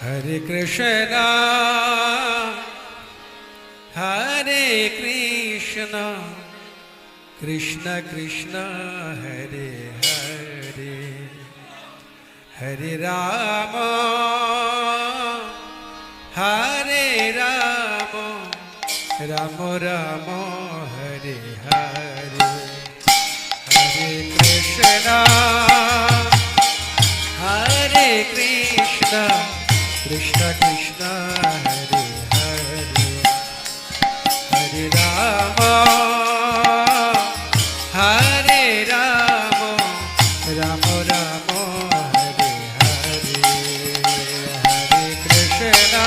Hare Krishna, Hare Krishna, Krishna Krishna, Hare Hare, Hare Rama, Hare Rama, Rama Rama, Hare Hare, Hare Krishna, Hare Krishna, Krishna Krishna, Hare Hare, Hare Rama, Hare Rama, Rama Rama, Hare Hare, Hare Krishna.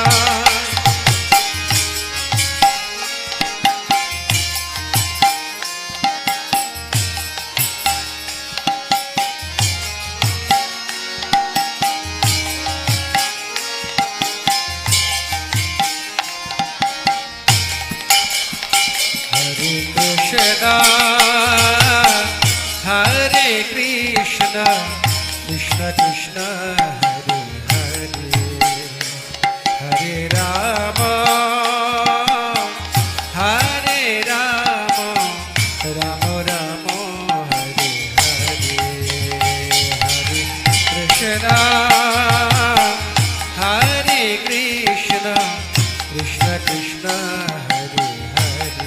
Hare Krishna, Krishna Krishna, Hare Hare, Hare Rama, Hare Rama, Rama Rama, Hare Hare, Hare Krishna, Hare Krishna, Krishna Krishna, Hare Hare.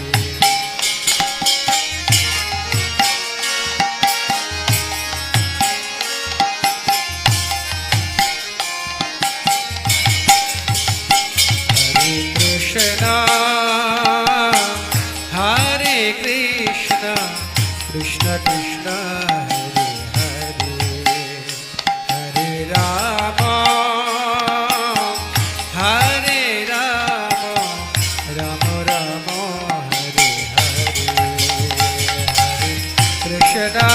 Krishna, Hare Krishna, Krishna Krishna, Hare Hare, Hare Rama, Hare Rama, Rama Rama, Hare Hare, Hare Krishna.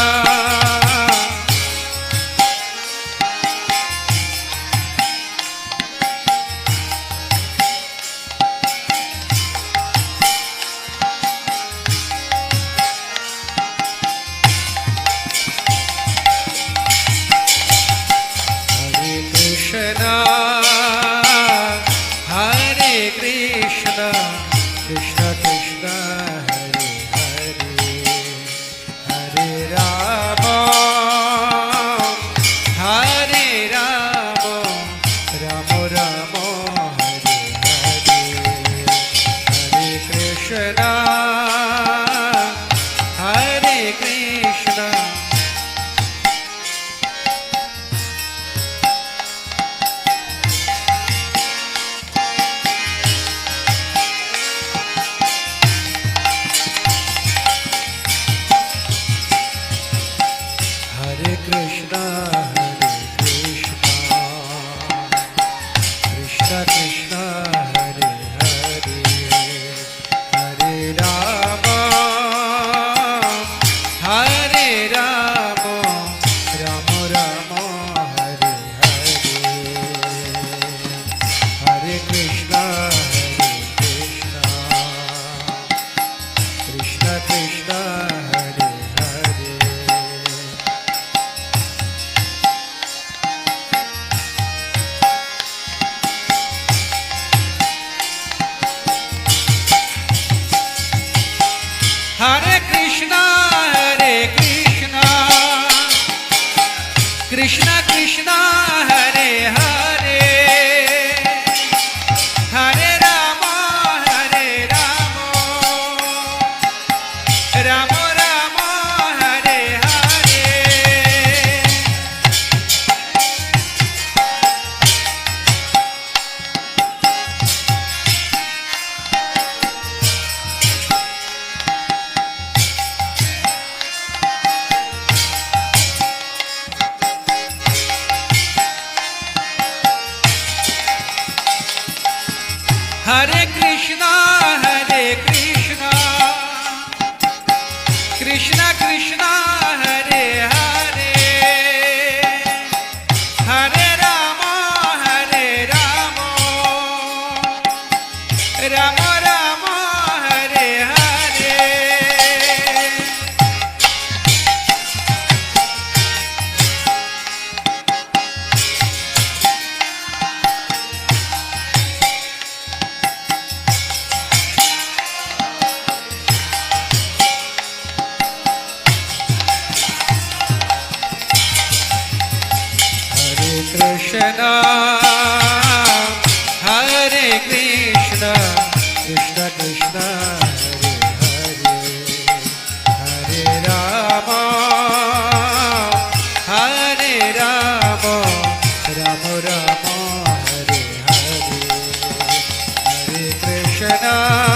Krishna, Hare Krishna, Krishna Krishna, Hare Hare, Hare Rama, Hare Rama, Rama Rama, Hare Hare, Hare Krishna, Hare Krishna. Hare Krishna, Hare Krishna, Krishna Krishna, Hare Hare, Hare Rama, Hare Rama, Rama Rama, Hare Hare, Hare Krishna, Hare Krishna, Krishna Krishna, Hare Hare. Hare Krishna, Hare Krishna, Krishna Krishna, Hare Hare, Hare Rama, Hare Rama, Rama Rama, Hare Hare. Hare Krishna, Hare Krishna, Krishna Krishna, Hare Hare, Hare Rama, Hare Rama, Rama Rama, Hare Hare. Krishna, Hare Krishna, Krishna Krishna, Hare Hare, Hare Rama, Hare Rama, Rama Rama, Hare Hare, Hare Krishna.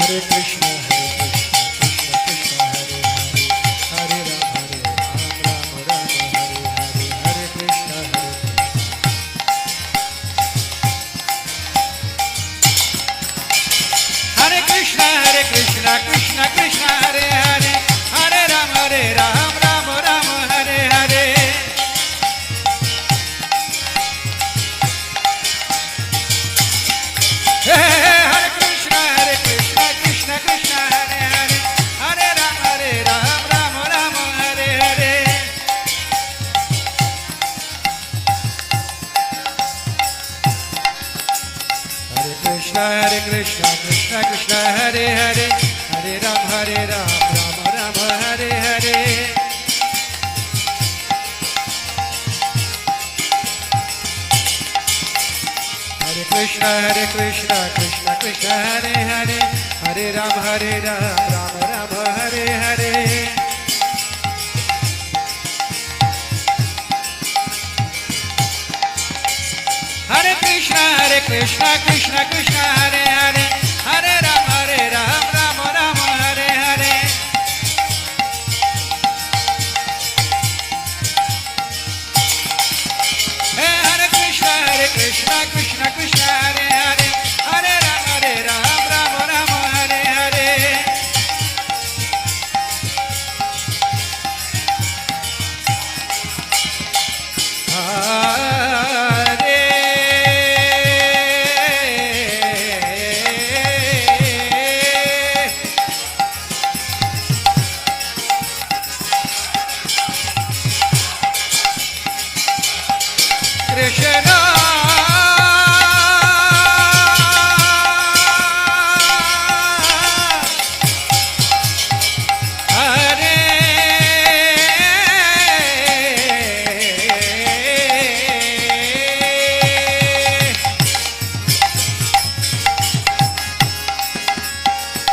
Hare Krishna, Krishna Krishna, Hare Hare, Hare Ram, Hare Krishna, Hare Krishna, Krishna Krishna, Hare Hare, Hare Ram, Ram Hare Hare. Hare Krishna, Krishna Krishna, Hare Hare, Hare Ram, Ram Hare Hare. Hare Krishna, Krishna Krishna, Hare Hare, Hare Ram, Ram Hare Hare. Hare Krishna, Krishna Krishna, Hare Hare, Hare Ram, Ram Hare Hare. Hare Krishna, Krishna Krishna, Hare Hare, Hare Ram, Ram Hare Hare. Hare Krishna, Krishna Krishna, Hare Hare, Hare Ram, Ram Hare Hare. Hare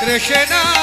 Krishna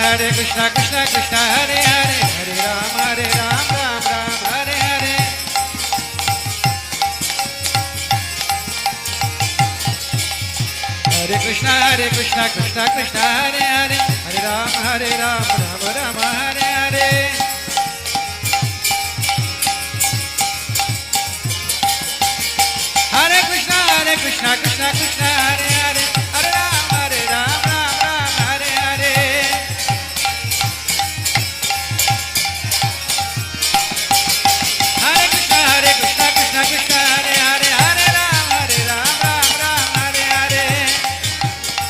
Hare Krishna Krishna Krishna Hare Hare Hare Ram Ram Ram Hare Hare Hare Krishna Krishna Krishna Hare Hare Hare Ram Ram Ram Hare Hare Hare Krishna Krishna Krishna Hare Hare Hare Ram Ram Hare Hare Hare Krishna Krishna Krishna Hare Hare Hare Ram Ram Hare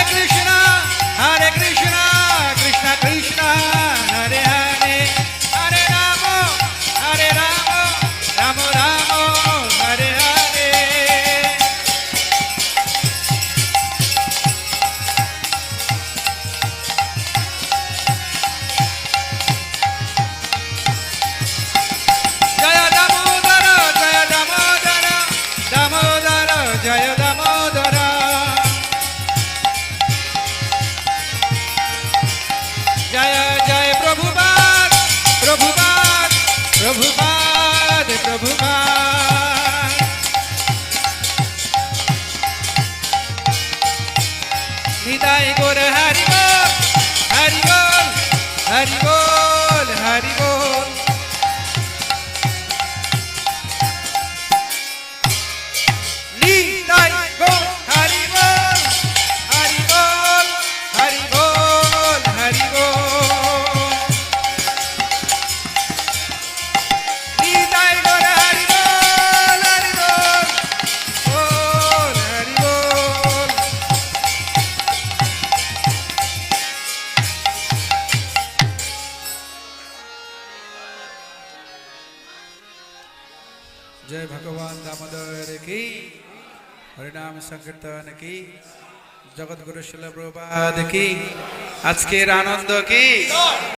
Hare Hare Krishna Krishna Krishna Hare Hare Hare Rama Rama Hare Hare Jaya Damodara Jaya Damodara Damodara Jaya Damodara Jaya Jaya Prabhupada Prabhupada Prabhupada Prabhupada Nitai Gaur Hari Bol Hari Bol Hari Bol Hari Bol Nitai Gaur Hari Bol Hari Bol Hari Bol Hari Bol Nitai Gaur Hari Bol Hari Bol Hari Bol जय भगवान दामोदर की हरिनाम संकीर्तन की जगत गुरु शिल प्रभुपाद की आज के आनंद की